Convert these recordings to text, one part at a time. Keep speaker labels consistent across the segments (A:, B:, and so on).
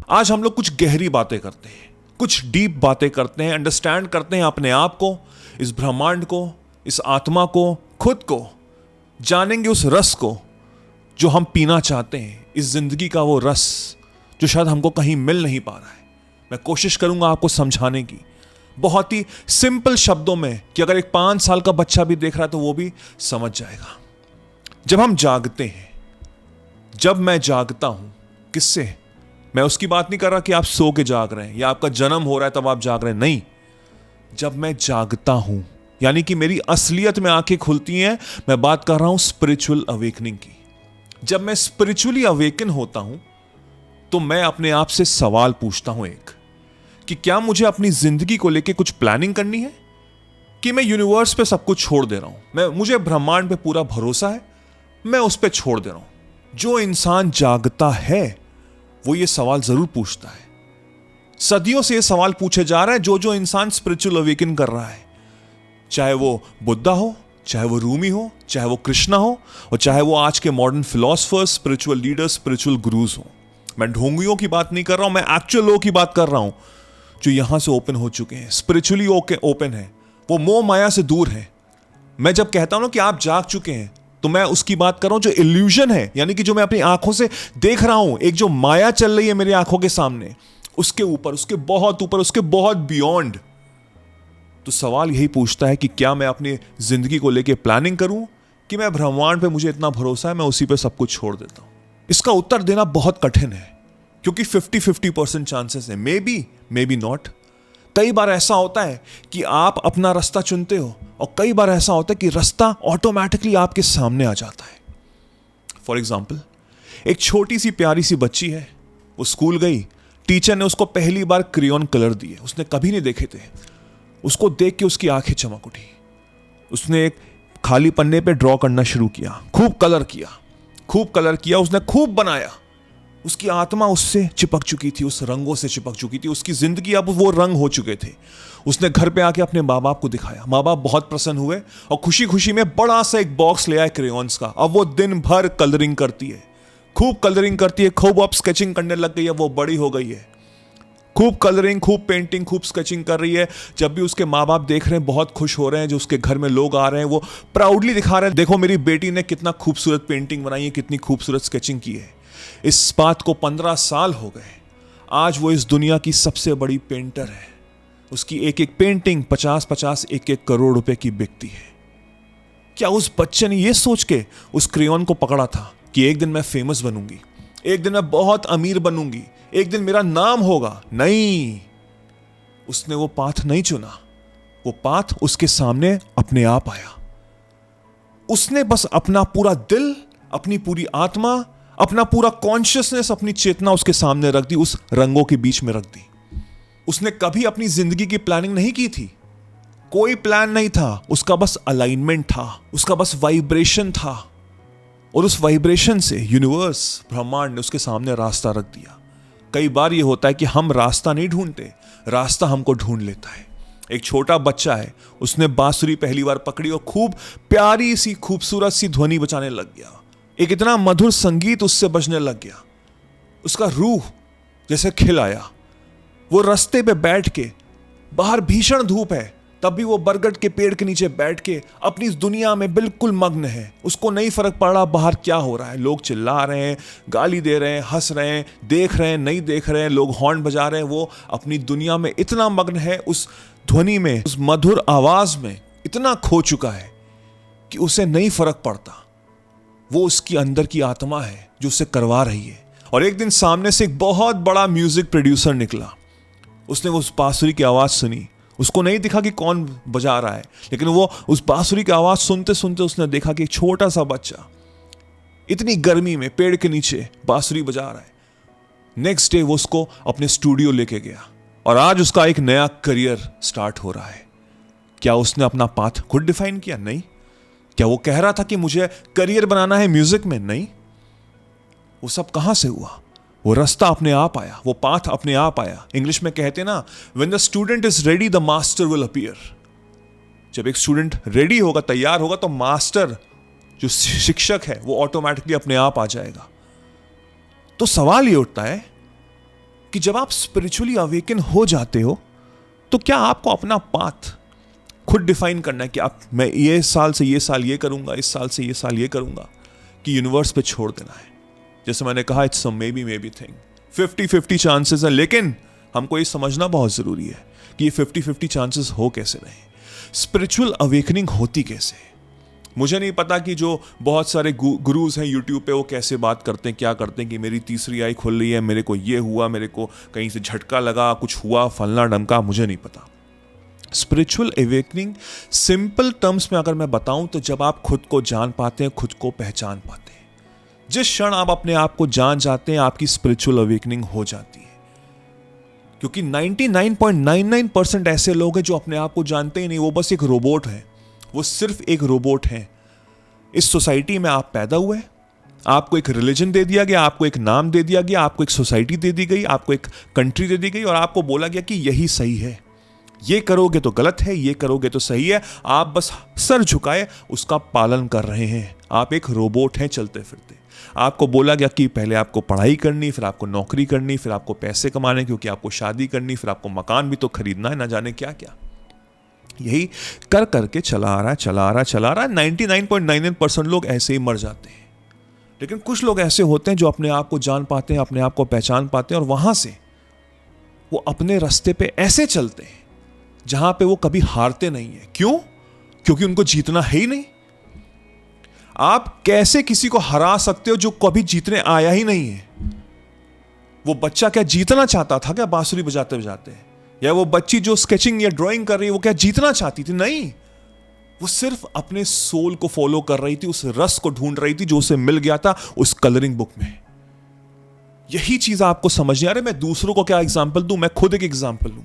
A: आज हम लोग कुछ गहरी बातें करते हैं, कुछ डीप बातें करते हैं, अंडरस्टैंड करते हैं अपने आप को, इस ब्रह्मांड को, इस आत्मा को, खुद को। जानेंगे उस रस को जो हम पीना चाहते हैं, इस जिंदगी का वो रस जो शायद हमको कहीं मिल नहीं पा रहा है। मैं कोशिश करूंगा आपको समझाने की बहुत ही सिंपल शब्दों में कि अगर एक 5 साल का बच्चा भी देख रहा है तो वो भी समझ जाएगा। जब हम जागते हैं, जब मैं जागता हूं, किससे? मैं उसकी बात नहीं कर रहा कि आप सो के जाग रहे हैं या आपका जन्म हो रहा है तब आप जाग रहे हैं, नहीं। जब मैं जागता हूं यानी कि मेरी असलियत में आंखें खुलती हैं, मैं बात कर रहा हूं स्पिरिचुअल अवेकनिंग की। जब मैं स्पिरिचुअली अवेकन होता हूं तो मैं अपने आप से सवाल पूछता हूं एक, कि क्या मुझे अपनी जिंदगी को लेके कुछ प्लानिंग करनी है, कि मैं यूनिवर्स पे सब कुछ छोड़ दे रहा हूं। मुझे ब्रह्मांड पे पूरा भरोसा है, मैं उस पे छोड़ दे रहा हूं। जो इंसान जागता है वो ये सवाल जरूर पूछता है। सदियों से ये सवाल पूछे जा रहे हैं जो इंसान स्पिरिचुअल अवेकन कर रहा है, चाहे वो बुद्धा हो, चाहे वो रूमी हो, चाहे वो कृष्णा हो, और चाहे वो आज के modern philosophers, spiritual leaders, spiritual gurus हो। मैं ढोंगियों की बात नहीं कर रहा हूं, मैं एक्चुअल लोगों की बात कर रहा हूं जो यहां से ओपन हो चुके हैं, स्पिरिचुअली ओपन है, वो मोह माया से दूर है। मैं जब कहता हूं ना कि आप जाग चुके हैं तो मैं उसकी बात कर रहा हूं जो इल्यूजन है, यानी कि जो मैं अपनी आंखों से देख रहा हूं, एक जो माया चल रही है मेरी आंखों के सामने, उसके ऊपर, उसके बहुत बियॉन्ड। तो सवाल यही पूछता है कि क्या मैं अपनी जिंदगी को लेके प्लानिंग करूं, कि मैं ब्रह्मांड पे मुझे इतना भरोसा है, मैं उसी पे सब कुछ छोड़ देता हूं। इसका उत्तर देना बहुत कठिन है क्योंकि 50-50% चांसेस है, मे बी नॉट। कई बार ऐसा होता है कि आप अपना रास्ता चुनते हो और कई बार ऐसा होता है कि रास्ता ऑटोमेटिकली आपके सामने आ जाता है। फॉर एग्जाम्पल, एक छोटी सी प्यारी सी बच्ची है, वो स्कूल गई, टीचर ने उसको पहली बार क्रेयॉन कलर दिए, उसने कभी नहीं देखे थे। उसको देख के उसकी आंखें चमक उठी, उसने एक खाली पन्ने पे ड्रॉ करना शुरू किया, खूब कलर किया, उसने खूब बनाया। उसकी आत्मा उससे चिपक चुकी थी, उस रंगों से चिपक चुकी थी, उसकी जिंदगी अब वो रंग हो चुके थे। उसने घर पे आके अपने माँ बाप को दिखाया, माँ बाप बहुत प्रसन्न हुए और खुशी खुशी में बड़ा सा एक बॉक्स ले आए क्रेयॉन्स का। अब वो दिन भर कलरिंग करती है, खूब अब स्केचिंग करने लग गई है, वो बड़ी हो गई है, खूब कलरिंग, खूब पेंटिंग, खूब स्केचिंग कर रही है। जब भी उसके माँ बाप देख रहे हैं बहुत खुश हो रहे हैं, जो उसके घर में लोग आ रहे हैं वो प्राउडली दिखा रहे हैं, देखो मेरी बेटी ने कितना खूबसूरत पेंटिंग बनाई है, कितनी खूबसूरत स्केचिंग की है। इस बात को 15 साल हो गए, आज वो इस दुनिया की सबसे बड़ी पेंटर है। उसकी एक एक पेंटिंग 50-50, 1-1 करोड़ रुपए की बिकती है। क्या उस बच्चे ने ये सोच के उस क्रेयॉन को पकड़ा था कि एक दिन मैं फेमस बनूंगी, एक दिन मैं बहुत अमीर बनूंगी, एक दिन मेरा नाम होगा? नहीं, उसने वो पाथ नहीं चुना, वो पाथ उसके सामने अपने आप आया। उसने बस अपना पूरा दिल, अपनी पूरी आत्मा, अपना पूरा कॉन्शियसनेस, अपनी चेतना उसके सामने रख दी, उस रंगों के बीच में रख दी। उसने कभी अपनी जिंदगी की प्लानिंग नहीं की थी, कोई प्लान नहीं था, उसका बस अलाइनमेंट था, उसका बस वाइब्रेशन था, और उस वाइब्रेशन से यूनिवर्स, ब्रह्मांड ने उसके सामने रास्ता रख दिया। कई बार ये होता है कि हम रास्ता नहीं ढूंढते, रास्ता हमको ढूंढ लेता है। एक छोटा बच्चा है, उसने बांसुरी पहली बार पकड़ी और खूब प्यारी सी खूबसूरत सी ध्वनि बजाने लग गया, एक इतना मधुर संगीत उससे बजने लग गया, उसका रूह जैसे खिल आया। वो रास्ते पे बैठ के, बाहर भीषण धूप है, तब भी वो बरगद के पेड़ के नीचे बैठ के अपनी इस दुनिया में बिल्कुल मग्न है। उसको नहीं फर्क पड़ रहा बाहर क्या हो रहा है, लोग चिल्ला रहे हैं, गाली दे रहे हैं, हंस रहे हैं, देख रहे हैं, नहीं देख रहे हैं, लोग हॉर्न बजा रहे हैं। वो अपनी दुनिया में इतना मग्न है, उस ध्वनि में, उस मधुर आवाज में इतना खो चुका है कि उसे नहीं फर्क पड़ता। वो उसकी अंदर की आत्मा है जो उसे करवा रही है। और एक दिन सामने से एक बहुत बड़ा म्यूजिक प्रोड्यूसर निकला, उसने उस बांसुरी की आवाज सुनी। उसको नहीं दिखा कि कौन बजा रहा है, लेकिन वो उस बांसुरी की आवाज सुनते सुनते उसने देखा कि एक छोटा सा बच्चा इतनी गर्मी में पेड़ के नीचे बांसुरी बजा रहा है। नेक्स्ट डे वो उसको अपने स्टूडियो लेके गया और आज उसका एक नया करियर स्टार्ट हो रहा है। क्या उसने अपना पाथ खुद डिफाइन किया? नहीं। क्या वो कह रहा था कि मुझे करियर बनाना है म्यूजिक में? नहीं। वो सब कहां से हुआ? वो रास्ता अपने आप आया, वो पाथ अपने आप आया। इंग्लिश में कहते हैं ना, when the student is ready the master will appear. जब एक स्टूडेंट रेडी होगा, तैयार होगा, तो मास्टर जो शिक्षक है वो ऑटोमेटिकली अपने आप आ जाएगा। तो सवाल ये उठता है कि जब आप स्पिरिचुअली अवेकन हो जाते हो तो क्या आपको अपना पाथ खुद डिफाइन करना है कि आप मैं ये साल से ये साल ये करूंगा, इस साल से ये साल ये करूंगा, कि यूनिवर्स पे छोड़ देना है? जैसे मैंने कहा, it's a may be thing, 50-50 chances है, लेकिन हमको ये समझना बहुत जरूरी है कि ये 50-50 चांसेस हो कैसे रहे। स्पिरिचुअल अवेकनिंग होती कैसे? मुझे नहीं पता कि जो बहुत सारे गुरुज हैं यूट्यूब पे वो कैसे बात करते हैं, क्या करते हैं कि मेरी तीसरी आई खुल रही है, मेरे को ये हुआ, मेरे को कहीं से झटका लगा, कुछ हुआ, फलना डमका, मुझे नहीं पता। स्पिरिचुअल अवेकनिंग सिंपल टर्म्स में अगर मैं बताऊं तो जब आप खुद को जान पाते हैं, खुद को पहचान पाते हैं, जिस क्षण आप अपने आप को जान जाते हैं, आपकी स्पिरिचुअल अवेकनिंग हो जाती है। क्योंकि 99.99% ऐसे लोग हैं जो अपने आप को जानते ही नहीं, वो बस एक रोबोट है, वो सिर्फ एक रोबोट है। इस सोसाइटी में आप पैदा हुए, आपको एक रिलीजन दे दिया गया, आपको एक नाम दे दिया गया, आपको एक सोसाइटी दे दी गई, आपको एक कंट्री दे दी गई और आपको बोला गया कि यही सही है, ये करोगे तो गलत है, ये करोगे तो सही है। आप बस सर झुकाए उसका पालन कर रहे हैं। आप एक रोबोट हैं चलते फिरते। आपको बोला गया कि पहले आपको पढ़ाई करनी, फिर आपको नौकरी करनी, फिर आपको पैसे कमाने, क्योंकि आपको शादी करनी, फिर आपको मकान भी तो खरीदना है, ना जाने क्या क्या। यही कर करके चला आ रहा है। 99.99% लोग ऐसे ही मर जाते हैं। लेकिन कुछ लोग ऐसे होते हैं जो अपने आप को जान पाते हैं, अपने आप को पहचान पाते हैं और वहां से वो अपने रास्ते पे ऐसे चलते हैं जहां पे वो कभी हारते नहीं है। क्यों? क्योंकि उनको जीतना है ही नहीं। आप कैसे किसी को हरा सकते हो जो कभी जीतने आया ही नहीं है? वो बच्चा क्या जीतना चाहता था क्या बांसुरी बजाते बजाते? या वो बच्ची जो स्केचिंग या ड्राइंग कर रही है वो क्या जीतना चाहती थी? नहीं, वो सिर्फ अपने सोल को फॉलो कर रही थी, उस रस को ढूंढ रही थी जो उसे मिल गया था उस कलरिंग बुक में। यही चीज आपको समझ नहीं आ रही। मैं दूसरों को क्या एग्जाम्पल दूं, मैं खुद एक एग्जाम्पल लूं।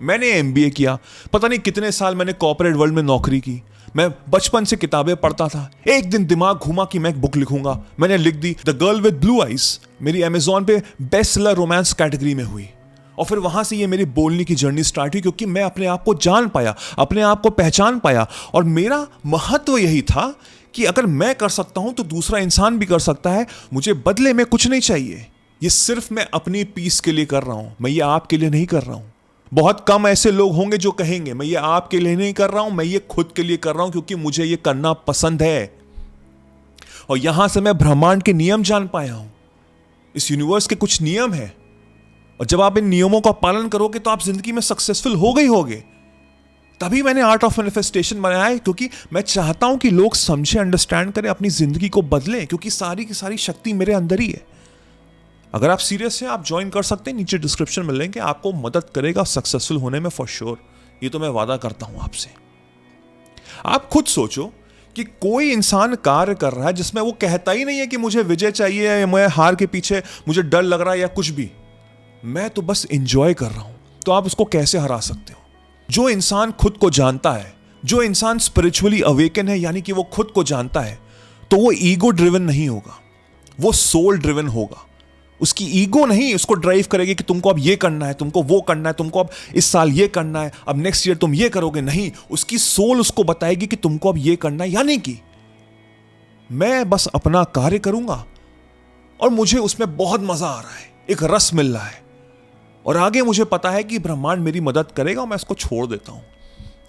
A: मैंने एमबीए किया, पता नहीं कितने साल मैंने कॉर्पोरेट वर्ल्ड में नौकरी की। मैं बचपन से किताबें पढ़ता था। एक दिन दिमाग घूमा कि मैं एक बुक लिखूंगा। मैंने लिख दी the girl with blue eyes. मेरी अमेजॉन पे बेस्ट सेलर रोमांस कैटेगरी में हुई। और फिर वहां से ये मेरी बोलने की जर्नी स्टार्ट हुई, क्योंकि मैं अपने आप को जान पाया, अपने आप को पहचान पाया। और मेरा महत्व यही था कि अगर मैं कर सकता हूं तो दूसरा इंसान भी कर सकता है। मुझे बदले में कुछ नहीं चाहिए। ये सिर्फ मैं अपनी पीस के लिए कर रहा हूं, मैं ये आपके लिए नहीं कर रहा हूं। बहुत कम ऐसे लोग होंगे जो कहेंगे मैं ये आपके लिए नहीं कर रहा हूं, मैं ये खुद के लिए कर रहा हूं, क्योंकि मुझे ये करना पसंद है। और यहां से मैं ब्रह्मांड के नियम जान पाया हूं। इस यूनिवर्स के कुछ नियम हैं, और जब आप इन नियमों का पालन करोगे तो आप जिंदगी में सक्सेसफुल हो गई होगे। तभी मैंने आर्ट ऑफ मैनिफेस्टेशन बनाया है, क्योंकि मैं चाहता हूं कि लोग समझे, अंडरस्टैंड करें, अपनी जिंदगी को बदलें, क्योंकि सारी की सारी शक्ति मेरे अंदर ही है। अगर आप सीरियस हैं, आप ज्वाइन कर सकते हैं, नीचे डिस्क्रिप्शन में लिंक है, आपको मदद करेगा सक्सेसफुल होने में फॉर श्योर। ये तो मैं वादा करता हूं आपसे। आप खुद सोचो कि कोई इंसान कार्य कर रहा है जिसमें वो कहता ही नहीं है कि मुझे विजय चाहिए या मैं हार के पीछे मुझे डर लग रहा है या कुछ भी, मैं तो बस एंजॉय कर रहा हूं, तो आप उसको कैसे हरा सकते हो? जो इंसान खुद को जानता है, जो इंसान स्पिरिचुअली अवेकन है, यानी कि वो खुद को जानता है, तो वो ईगो ड्रिवन नहीं होगा, वो सोल ड्रिवन होगा। उसकी ईगो नहीं उसको ड्राइव करेगी कि तुमको अब ये करना है, तुमको वो करना है, तुमको अब इस साल ये करना है, अब नेक्स्ट ईयर तुम ये करोगे। नहीं, उसकी सोल उसको बताएगी कि तुमको अब ये करना है, यानी कि मैं बस अपना कार्य करूंगा और मुझे उसमें बहुत मजा आ रहा है, एक रस मिल रहा है, और आगे मुझे पता है कि ब्रह्मांड मेरी मदद करेगा, मैं इसको छोड़ देता हूं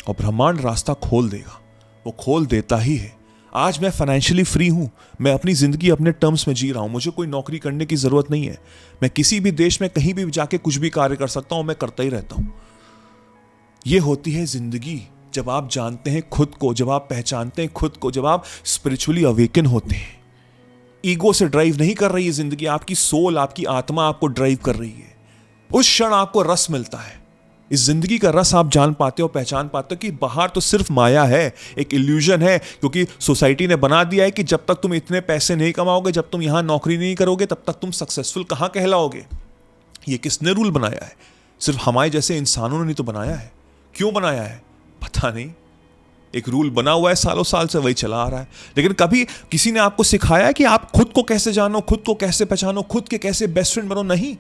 A: और ब्रह्मांड रास्ता खोल देगा। वो खोल देता ही है। आज मैं फाइनेंशियली फ्री हूं, मैं अपनी जिंदगी अपने टर्म्स में जी रहा हूं, मुझे कोई नौकरी करने की जरूरत नहीं है। मैं किसी भी देश में कहीं भी जाके कुछ भी कार्य कर सकता हूं, मैं करता ही रहता हूं। यह होती है जिंदगी जब आप जानते हैं खुद को, जब आप पहचानते हैं खुद को, जब आप स्पिरिचुअली अवेकन होते हैं। ईगो से ड्राइव नहीं कर रही है जिंदगी, आपकी सोल, आपकी आत्मा आपको ड्राइव कर रही है। उस क्षण आपको रस मिलता है। इस जिंदगी का रस आप जान पाते हो, पहचान पाते हो कि बाहर तो सिर्फ माया है, एक इल्यूजन है, क्योंकि सोसाइटी ने बना दिया है कि जब तक तुम इतने पैसे नहीं कमाओगे, जब तुम यहां नौकरी नहीं करोगे, तब तक तुम सक्सेसफुल कहां कहलाओगे। ये किसने रूल बनाया है? सिर्फ हमारे जैसे इंसानों ने तो बनाया है। क्यों बनाया है पता नहीं, एक रूल बना हुआ है, सालों साल से वही चला आ रहा है। लेकिन कभी किसी ने आपको सिखाया है कि आप खुद को कैसे जानो, खुद को कैसे पहचानो, खुद के कैसे बेस्ट फ्रेंड बनो? नहीं,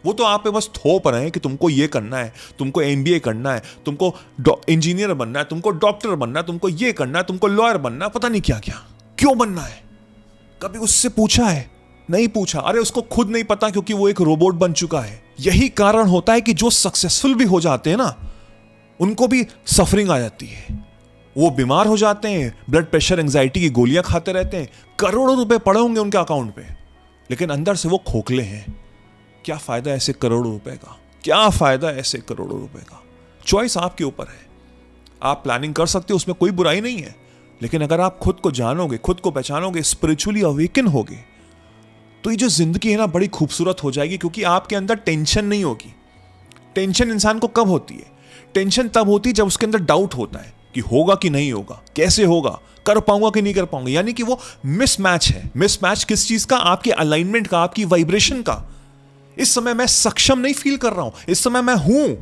A: वो तो आप पे बस थोप रहे हैं कि तुमको ये करना है, तुमको एमबीए करना है, तुमको इंजीनियर बनना है, तुमको डॉक्टर बनना है, तुमको ये करना है, तुमको लॉयर बनना है, पता नहीं क्या क्या। क्यों बनना है? कभी उससे पूछा है? नहीं पूछा। अरे उसको खुद नहीं पता, क्योंकि वो एक रोबोट बन चुका है। यही कारण होता है कि जो सक्सेसफुल भी हो जाते हैं ना, उनको भी सफरिंग आ जाती है। वो बीमार हो जाते हैं, ब्लड प्रेशर एंजाइटी की गोलियां खाते रहते हैं, करोड़ों रुपए पड़े होंगे उनके अकाउंट पे, लेकिन अंदर से वो खोखले हैं। क्या फायदा ऐसे करोड़ों रुपए का? क्या फायदा ऐसे करोड़ों रुपए का? चॉइस आपके ऊपर है। आप प्लानिंग कर सकते हो, उसमें कोई बुराई नहीं है, लेकिन अगर आप खुद को जानोगे, खुद को पहचानोगे, स्पिरिचुअली अवेकन होगे, तो ये जो जिंदगी है ना बड़ी खूबसूरत हो जाएगी, क्योंकि आपके अंदर टेंशन नहीं होगी। टेंशन इंसान को कब होती है? टेंशन तब होती है जब उसके अंदर डाउट होता है कि होगा कि नहीं होगा, कैसे होगा, कर पाऊंगा कि नहीं कर पाऊंगा। यानी कि वो मिसमैच है। मिसमैच किस चीज का? आपके अलाइनमेंट का, आपकी वाइब्रेशन का। इस समय मैं सक्षम नहीं फील कर रहा हूं, इस समय मैं हूं।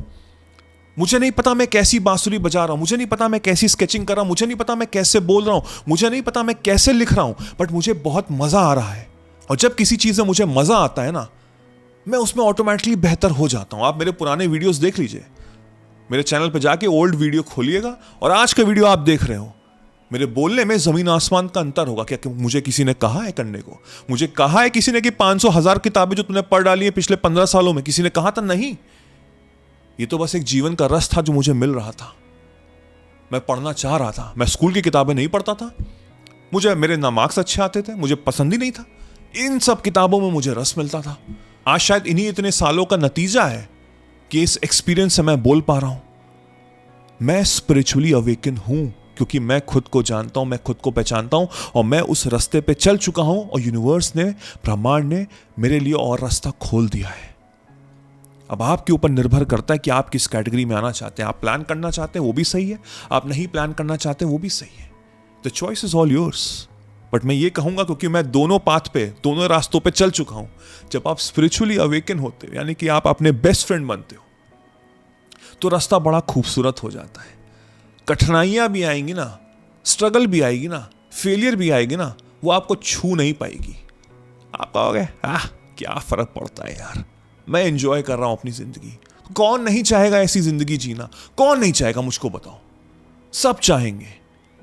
A: मुझे नहीं पता मैं कैसी बांसुरी बजा रहा हूं, मुझे नहीं पता मैं कैसी स्केचिंग कर रहा हूं, मुझे नहीं पता मैं कैसे बोल रहा हूं, मुझे नहीं पता मैं कैसे लिख रहा हूं, बट मुझे बहुत मजा आ रहा है। और जब किसी चीज में मुझे मजा आता है ना, मैं उसमें ऑटोमेटिकली बेहतर हो जाता हूं। आप मेरे पुराने वीडियोस देख लीजिए, मेरे चैनल पर जाके ओल्ड वीडियो खोलिएगा और आज का वीडियो आप देख रहे हो, मेरे बोलने में जमीन आसमान का अंतर होगा। क्या मुझे किसी ने कहा है करने को? मुझे कहा है किसी ने कि 500,000 किताबें जो तूने पढ़ डाली है पिछले 15 सालों में, किसी ने कहा था? नहीं। ये तो बस एक जीवन का रस था जो मुझे मिल रहा था। मैं पढ़ना चाह रहा था। मैं स्कूल की किताबें नहीं पढ़ता था, मुझे मेरे ना मार्क्स अच्छे आते थे, मुझे पसंद ही नहीं था। इन सब किताबों में मुझे रस मिलता था। आज शायद इन्हीं इतने सालों का नतीजा है कि इस एक्सपीरियंस से मैं बोल पा रहा हूं। मैं स्पिरिचुअली अवेकन हूं क्योंकि मैं खुद को जानता हूं, मैं खुद को पहचानता हूं और मैं उस रास्ते पे चल चुका हूं और यूनिवर्स ने, ब्रह्मांड ने मेरे लिए और रास्ता खोल दिया है। अब आपके ऊपर निर्भर करता है कि आप किस कैटेगरी में आना चाहते हैं। आप प्लान करना चाहते हैं वो भी सही है, आप नहीं प्लान करना चाहते वो भी सही है। The choice is all yours. But मैं ये कहूंगा, क्योंकि मैं दोनों पाथ पे, दोनों रास्तों पे चल चुका हूं, जब आप स्पिरिचुअली अवेकन होते हो, यानी कि आप अपने बेस्ट फ्रेंड बनते हो, तो रास्ता बड़ा खूबसूरत हो जाता है। कठिनाइयां भी आएंगी ना, स्ट्रगल भी आएगी ना, फेलियर भी आएगी ना, वो आपको छू नहीं पाएगी। आप कहोगे क्या फर्क पड़ता है यार, मैं एंजॉय कर रहा हूं अपनी जिंदगी। कौन नहीं चाहेगा ऐसी जिंदगी जीना? कौन नहीं चाहेगा? मुझको बताओ। सब चाहेंगे।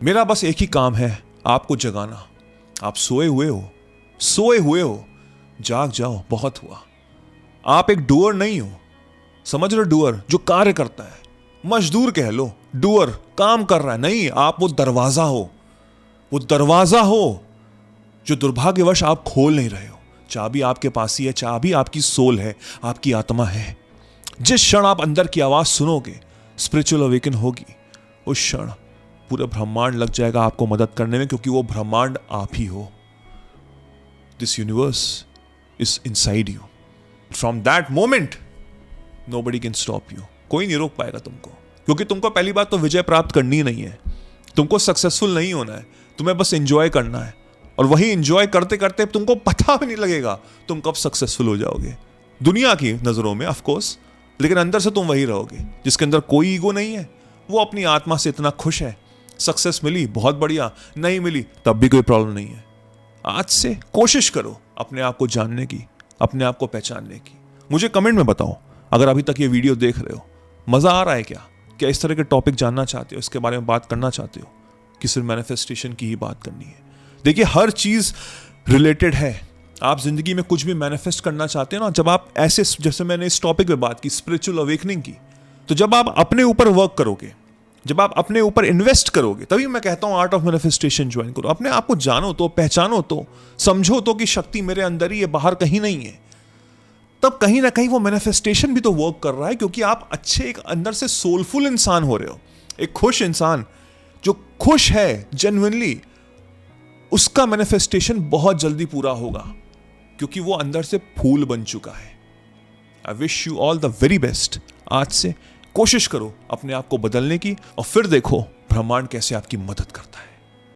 A: मेरा बस एक ही काम है, आपको जगाना। आप सोए हुए हो, जाग जाओ, बहुत हुआ। आप एक डूअर नहीं हो, समझ लो, डूअर जो कार्य करता है, मजदूर कह लो, डूअर काम कर रहा है। नहीं, आप वो दरवाजा हो जो दुर्भाग्यवश आप खोल नहीं रहे हो। चाबी आपके पास ही है, चाबी आपकी सोल है, आपकी आत्मा है। जिस क्षण आप अंदर की आवाज सुनोगे, स्पिरिचुअल अवेकन होगी, उस क्षण पूरा ब्रह्मांड लग जाएगा आपको मदद करने में, क्योंकि वो ब्रह्मांड आप ही हो। This universe is inside you. From that moment nobody can stop you. कोई नहीं रोक पाएगा तुमको, क्योंकि तुमको पहली बात तो विजय प्राप्त करनी ही नहीं है, तुमको सक्सेसफुल नहीं होना है, तुम्हें बस एंजॉय करना है। और वही एंजॉय करते करते तुमको पता भी नहीं लगेगा तुम कब सक्सेसफुल हो जाओगे, दुनिया की नजरों में ऑफ कोर्स, लेकिन अंदर से तुम वही रहोगे जिसके अंदर कोई ईगो नहीं है। वो अपनी आत्मा से इतना खुश है। सक्सेस मिली, बहुत बढ़िया, नहीं मिली तब भी कोई प्रॉब्लम नहीं है। आज से कोशिश करो अपने आप को जानने की, अपने आप को पहचानने की। मुझे कमेंट में बताओ, अगर अभी तक ये वीडियो देख रहे हो, मजा आ रहा है क्या इस तरह के टॉपिक जानना चाहते हो, इसके बारे में बात करना चाहते हो कि सिर्फ मैनिफेस्टेशन की ही बात करनी है? देखिए, हर चीज रिलेटेड है। आप जिंदगी में कुछ भी मैनिफेस्ट करना चाहते हो ना, जब आप ऐसे, जैसे मैंने इस टॉपिक पे बात की स्पिरिचुअल अवेकनिंग की, तो जब आप अपने ऊपर वर्क करोगे, जब आप अपने ऊपर इन्वेस्ट करोगे, तभी मैं कहता हूं आर्ट ऑफ मैनिफेस्टेशन ज्वाइन करो। अपने आप को जानो तो, पहचानो तो, समझो तो कि शक्ति मेरे अंदर ही है, बाहर कहीं नहीं है। तब कहीं ना कहीं वो मैनिफेस्टेशन भी तो वर्क कर रहा है, क्योंकि आप अच्छे एक अंदर से सोलफुल इंसान हो रहे हो। एक खुश इंसान जो खुश है जेन्युइनली, उसका मैनिफेस्टेशन बहुत जल्दी पूरा होगा, क्योंकि वो अंदर से फूल बन चुका है। I wish you all the very best. आज से कोशिश करो अपने आप को बदलने की, और फिर देखो ब्रह्मांड कैसे आपकी मदद करता है।